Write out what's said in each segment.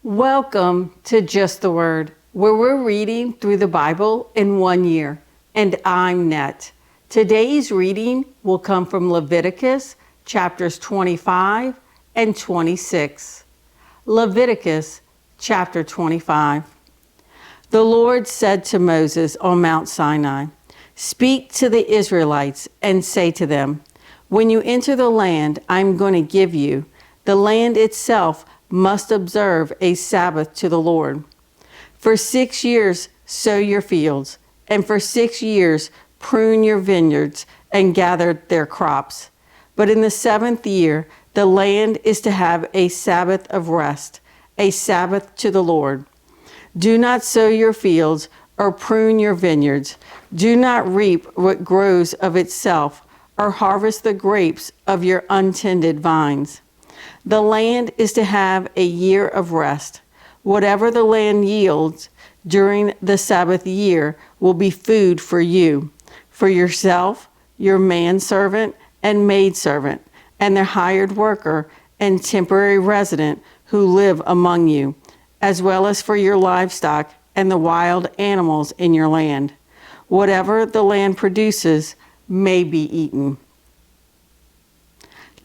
Welcome to Just the Word, where we're reading through the Bible in 1 year. And I'm Net. Today's reading will come from Leviticus chapters 25 and 26. Leviticus chapter 25. The Lord said to Moses on Mount Sinai, "Speak to the Israelites and say to them, when you enter the land I'm going to give you, the land itself must observe a Sabbath to the Lord. For 6 years sow your fields, and for 6 years prune your vineyards and gather their crops. But in the 7th year the land is to have a Sabbath of rest, a Sabbath to the Lord. Do not sow your fields or prune your vineyards. Do not reap what grows of itself, or harvest the grapes of your untended vines. The land is to have a year of rest. Whatever the land yields during the Sabbath year will be food for you, for yourself, your manservant and maidservant, and their hired worker and temporary resident who live among you, as well as for your livestock and the wild animals in your land. Whatever the land produces may be eaten.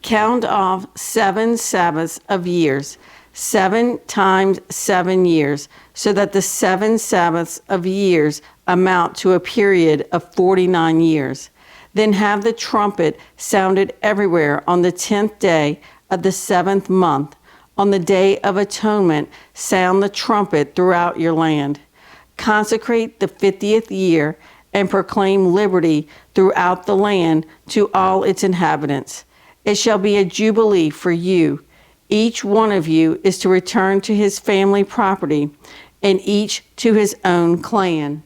Count off 7 Sabbaths of years, 7 times 7 years, so that the 7 Sabbaths of years amount to a period of 49 years. Then have the trumpet sounded everywhere on the 10th day of the 7th month. On the Day of Atonement, sound the trumpet throughout your land. Consecrate the 50th year and proclaim liberty throughout the land to all its inhabitants. It shall be a jubilee for you. Each one of you is to return to his family property, and each to his own clan.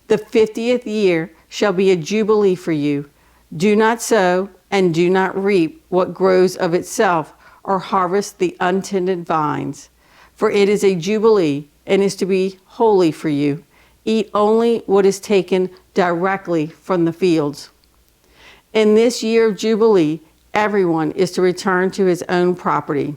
The 50th year shall be a jubilee for you. Do not sow and do not reap what grows of itself, or harvest the untended vines. For it is a jubilee, and is to be holy for you. Eat only what is taken directly from the fields. In this year of jubilee, everyone is to return to his own property.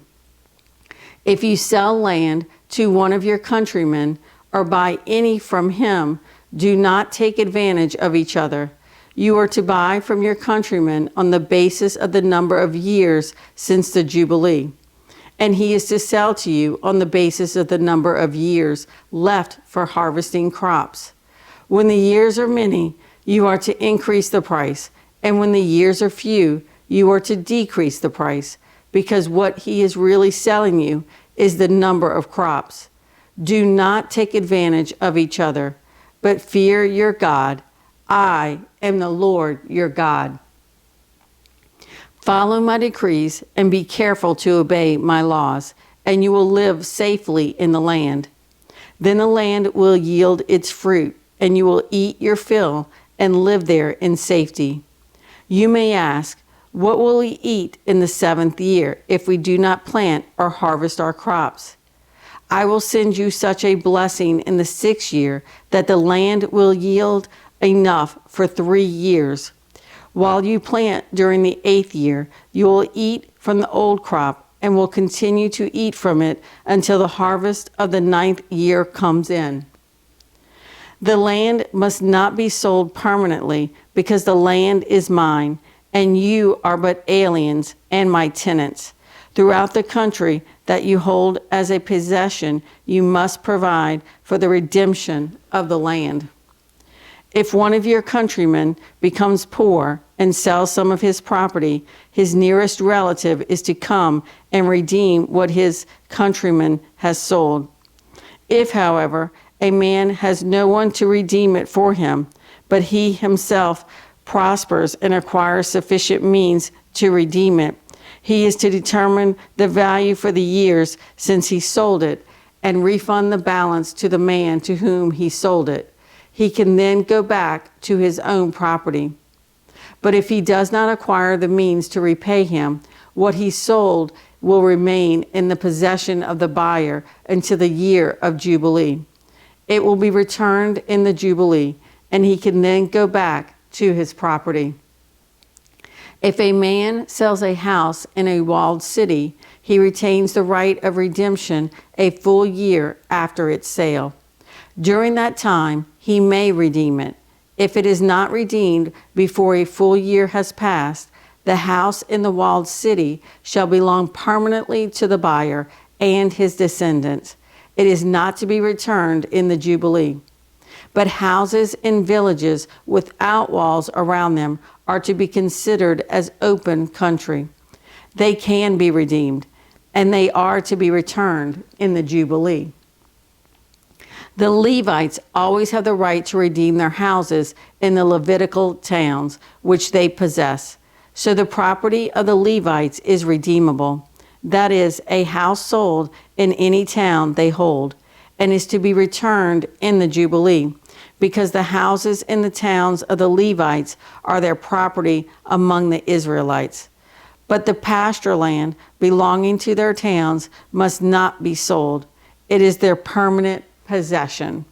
If you sell land to one of your countrymen or buy any from him, do not take advantage of each other. You are to buy from your countryman on the basis of the number of years since the Jubilee, and he is to sell to you on the basis of the number of years left for harvesting crops. When the years are many, you are to increase the price, and when the years are few, you are to decrease the price, because what he is really selling you is the number of crops. Do not take advantage of each other, but fear your God. I am the Lord your God. Follow my decrees and be careful to obey my laws, and you will live safely in the land. Then the land will yield its fruit, and you will eat your fill and live there in safety. You may ask, what will we eat in the 7th year if we do not plant or harvest our crops? I will send you such a blessing in the 6th year that the land will yield enough for 3 years. While you plant during the 8th year, you will eat from the old crop and will continue to eat from it until the harvest of the 9th year comes in. The land must not be sold permanently, because the land is mine, and you are but aliens and my tenants. Throughout the country that you hold as a possession, you must provide for the redemption of the land. If one of your countrymen becomes poor and sells some of his property, his nearest relative is to come and redeem what his countryman has sold. If, however, a man has no one to redeem it for him, but he himself prospers and acquires sufficient means to redeem it, he is to determine the value for the years since he sold it and refund the balance to the man to whom he sold it. He can then go back to his own property. But if he does not acquire the means to repay him, what he sold will remain in the possession of the buyer until the year of Jubilee. It will be returned in the Jubilee, and he can then go back to his property. If a man sells a house in a walled city, he retains the right of redemption a full year after its sale. During that time, he may redeem it. If it is not redeemed before a full year has passed, the house in the walled city shall belong permanently to the buyer and his descendants. It is not to be returned in the Jubilee. But houses in villages without walls around them are to be considered as open country. They can be redeemed, and they are to be returned in the Jubilee. The Levites always have the right to redeem their houses in the Levitical towns which they possess. So the property of the Levites is redeemable. That is, a house sold in any town they hold, and is to be returned in the Jubilee, because the houses in the towns of the Levites are their property among the Israelites. But the pasture land belonging to their towns must not be sold. It is their permanent possession.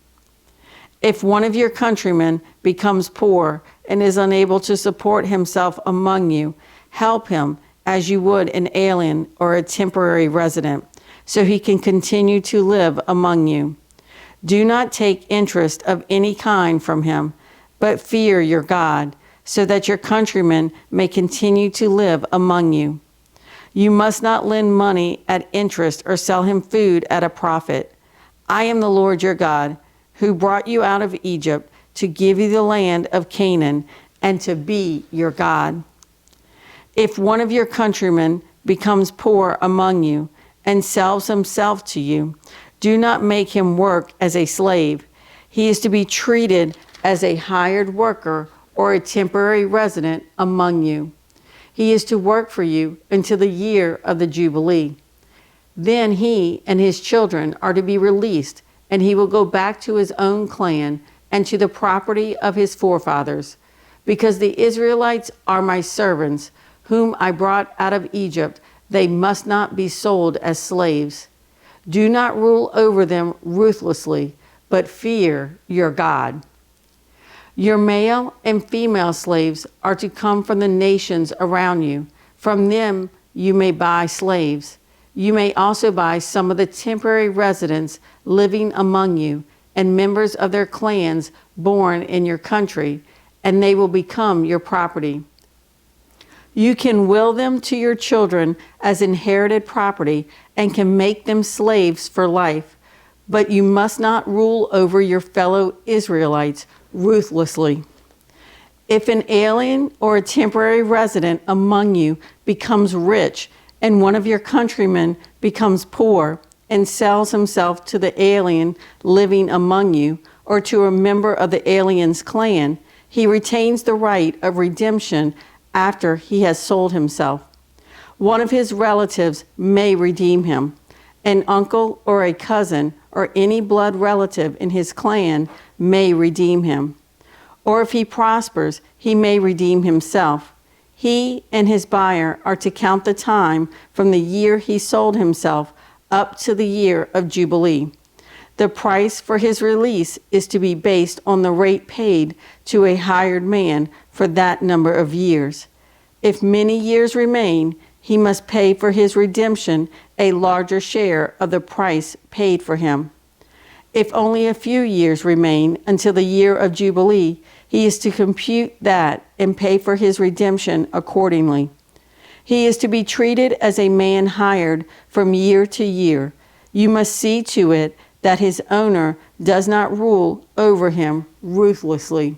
If one of your countrymen becomes poor and is unable to support himself among you, help him as you would an alien or a temporary resident, so he can continue to live among you. Do not take interest of any kind from him, but fear your God, so that your countrymen may continue to live among you. You must not lend money at interest or sell him food at a profit. I am the Lord your God, who brought you out of Egypt to give you the land of Canaan and to be your God. If one of your countrymen becomes poor among you and sells himself to you, do not make him work as a slave. He is to be treated as a hired worker or a temporary resident among you. He is to work for you until the year of the Jubilee. Then he and his children are to be released, and he will go back to his own clan and to the property of his forefathers. Because the Israelites are my servants, whom I brought out of Egypt, they must not be sold as slaves. Do not rule over them ruthlessly, but fear your God. Your male and female slaves are to come from the nations around you. From them you may buy slaves. You may also buy some of the temporary residents living among you and members of their clans born in your country, and they will become your property. You can will them to your children as inherited property and can make them slaves for life, but you must not rule over your fellow Israelites ruthlessly. If an alien or a temporary resident among you becomes rich and one of your countrymen becomes poor and sells himself to the alien living among you or to a member of the alien's clan, he retains the right of redemption after he has sold himself. One of his relatives may redeem him. An uncle or a cousin or any blood relative in his clan may redeem him. Or if he prospers, he may redeem himself. He and his buyer are to count the time from the year he sold himself up to the year of Jubilee. The price for his release is to be based on the rate paid to a hired man for that number of years. If many years remain, he must pay for his redemption a larger share of the price paid for him. If only a few years remain until the year of Jubilee, he is to compute that and pay for his redemption accordingly. He is to be treated as a man hired from year to year. You must see to it that his owner does not rule over him ruthlessly.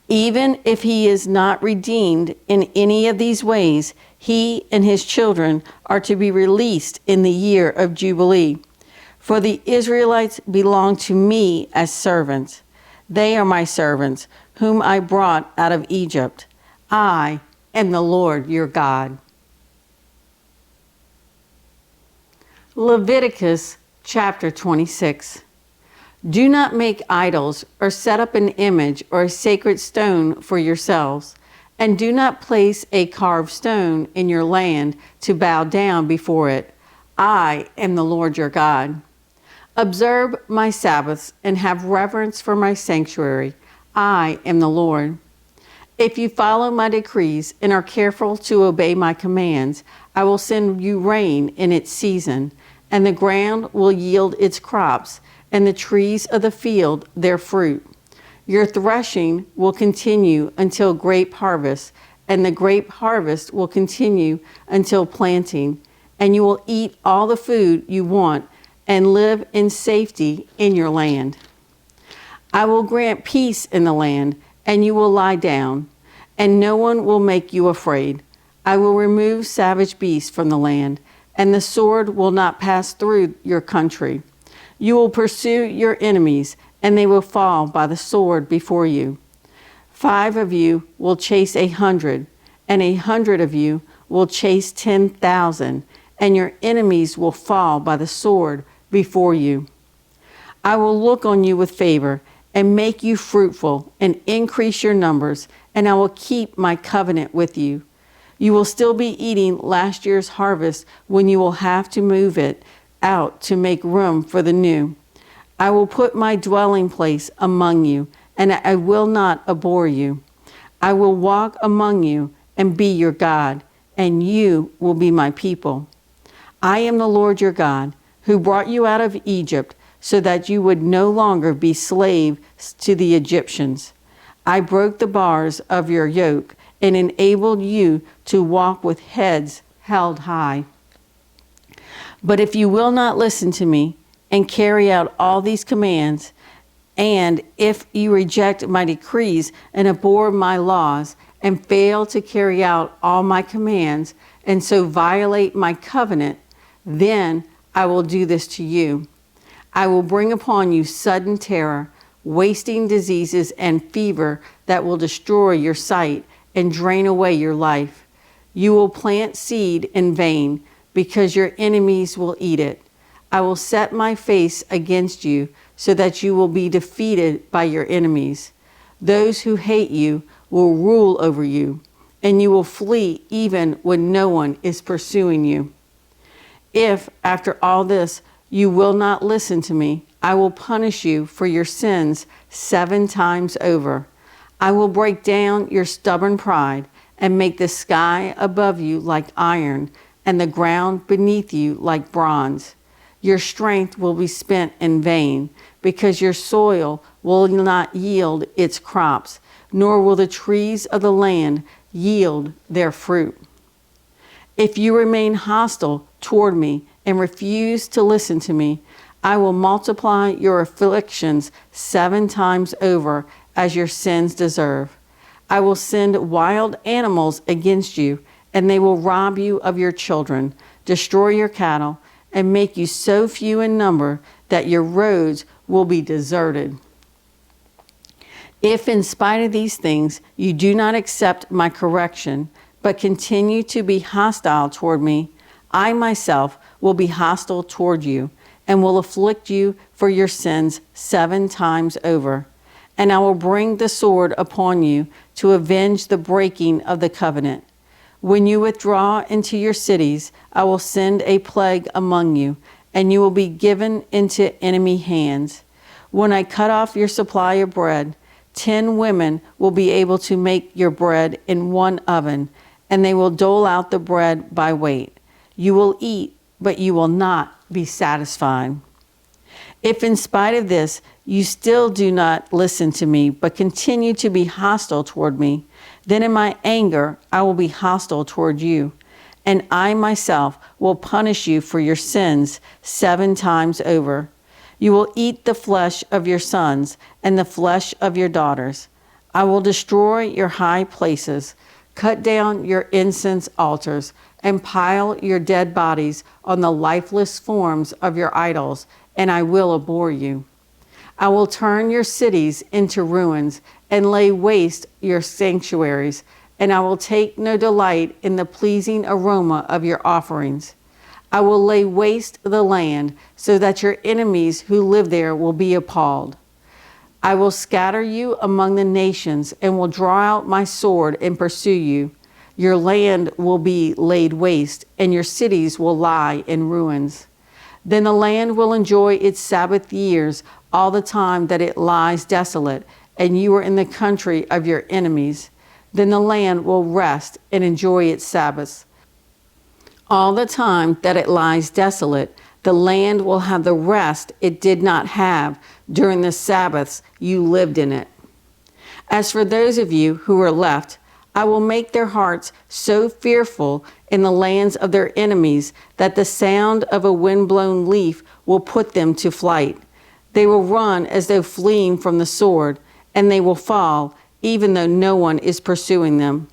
Even if he is not redeemed in any of these ways, he and his children are to be released in the year of Jubilee. For the Israelites belong to me as servants. They are my servants, whom I brought out of Egypt. I am the Lord your God. Leviticus chapter 26. Do not make idols or set up an image or a sacred stone for yourselves, and do not place a carved stone in your land to bow down before it. I am the Lord your God. Observe my Sabbaths and have reverence for my sanctuary. I am the Lord. If you follow my decrees and are careful to obey my commands, I will send you rain in its season, and the ground will yield its crops, and the trees of the field their fruit. Your threshing will continue until grape harvest, and the grape harvest will continue until planting, and you will eat all the food you want and live in safety in your land. I will grant peace in the land, and you will lie down, and no one will make you afraid. I will remove savage beasts from the land, and the sword will not pass through your country. You will pursue your enemies, and they will fall by the sword before you. 5 of you will chase 100, and 100 of you will chase 10,000, and your enemies will fall by the sword before you. I will look on you with favor and make you fruitful and increase your numbers, and I will keep my covenant with you. You will still be eating last year's harvest when you will have to move it out to make room for the new. I will put my dwelling place among you, and I will not abhor you. I will walk among you and be your God, and you will be my people. I am the Lord your God, who brought you out of Egypt so that you would no longer be slaves to the Egyptians. I broke the bars of your yoke and enabled you to walk with heads held high. But if you will not listen to me and carry out all these commands, and if you reject my decrees and abhor my laws and fail to carry out all my commands and so violate my covenant, then I will do this to you. I will bring upon you sudden terror, wasting diseases and fever that will destroy your sight and drain away your life. You will plant seed in vain because your enemies will eat it. I will set my face against you so that you will be defeated by your enemies. Those who hate you will rule over you, and you will flee even when no one is pursuing you. If, after all this, you will not listen to me, I will punish you for your sins 7 times over. I will break down your stubborn pride and make the sky above you like iron and the ground beneath you like bronze. Your strength will be spent in vain because your soil will not yield its crops, nor will the trees of the land yield their fruit. If you remain hostile toward me and refuse to listen to me, I will multiply your afflictions 7 times over as your sins deserve. I will send wild animals against you, and they will rob you of your children, destroy your cattle, and make you so few in number that your roads will be deserted. If in spite of these things you do not accept my correction, but continue to be hostile toward me, I myself will be hostile toward you and will afflict you for your sins 7 times over. And I will bring the sword upon you to avenge the breaking of the covenant. When you withdraw into your cities, I will send a plague among you, and you will be given into enemy hands. When I cut off your supply of bread, 10 women will be able to make your bread in one oven, and they will dole out the bread by weight. You will eat, but you will not be satisfied. If in spite of this you still do not listen to me, but continue to be hostile toward me, then in my anger I will be hostile toward you, and I myself will punish you for your sins 7 times over. You will eat the flesh of your sons and the flesh of your daughters. I will destroy your high places, cut down your incense altars, and pile your dead bodies on the lifeless forms of your idols, and I will abhor you. I will turn your cities into ruins and lay waste your sanctuaries, and I will take no delight in the pleasing aroma of your offerings. I will lay waste the land so that your enemies who live there will be appalled. I will scatter you among the nations and will draw out my sword and pursue you. Your land will be laid waste, and your cities will lie in ruins. Then the land will enjoy its Sabbath years all the time that it lies desolate, and you are in the country of your enemies. Then the land will rest and enjoy its Sabbaths. All the time that it lies desolate, the land will have the rest it did not have during the Sabbaths you lived in it. As for those of you who are left, I will make their hearts so fearful in the lands of their enemies that the sound of a wind-blown leaf will put them to flight. They will run as though fleeing from the sword, and they will fall, even though no one is pursuing them.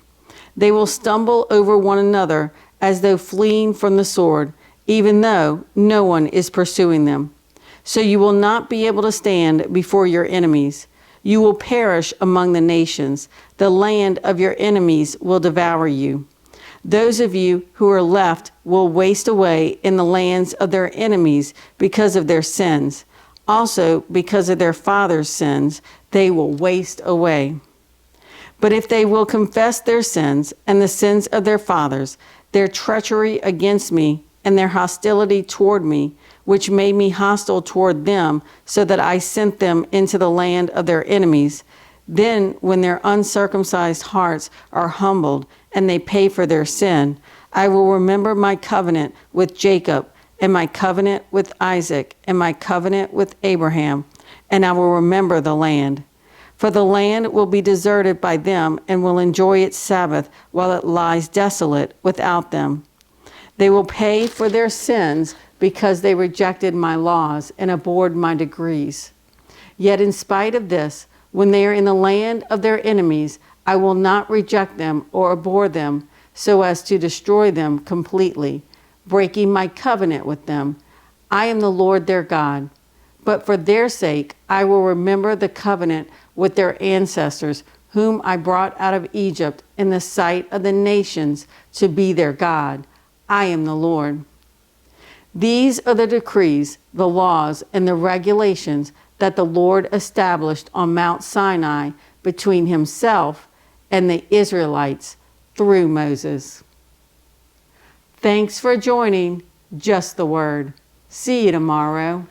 They will stumble over one another as though fleeing from the sword, even though no one is pursuing them. So you will not be able to stand before your enemies. You will perish among the nations. The land of your enemies will devour you. Those of you who are left will waste away in the lands of their enemies because of their sins. Also, because of their fathers' sins, they will waste away. But if they will confess their sins and the sins of their fathers, their treachery against me and their hostility toward me, which made me hostile toward them, so that I sent them into the land of their enemies, then when their uncircumcised hearts are humbled and they pay for their sin, I will remember my covenant with Jacob and my covenant with Isaac and my covenant with Abraham, and I will remember the land. For the land will be deserted by them and will enjoy its Sabbath while it lies desolate without them. They will pay for their sins because they rejected my laws and abhorred my decrees. Yet in spite of this, when they are in the land of their enemies, I will not reject them or abhor them so as to destroy them completely, breaking my covenant with them. I am the Lord their God. But for their sake, I will remember the covenant with their ancestors, whom I brought out of Egypt in the sight of the nations to be their God. I am the Lord. These are the decrees, the laws, and the regulations that the Lord established on Mount Sinai between himself and the Israelites through Moses. Thanks for joining Just the Word. See you tomorrow.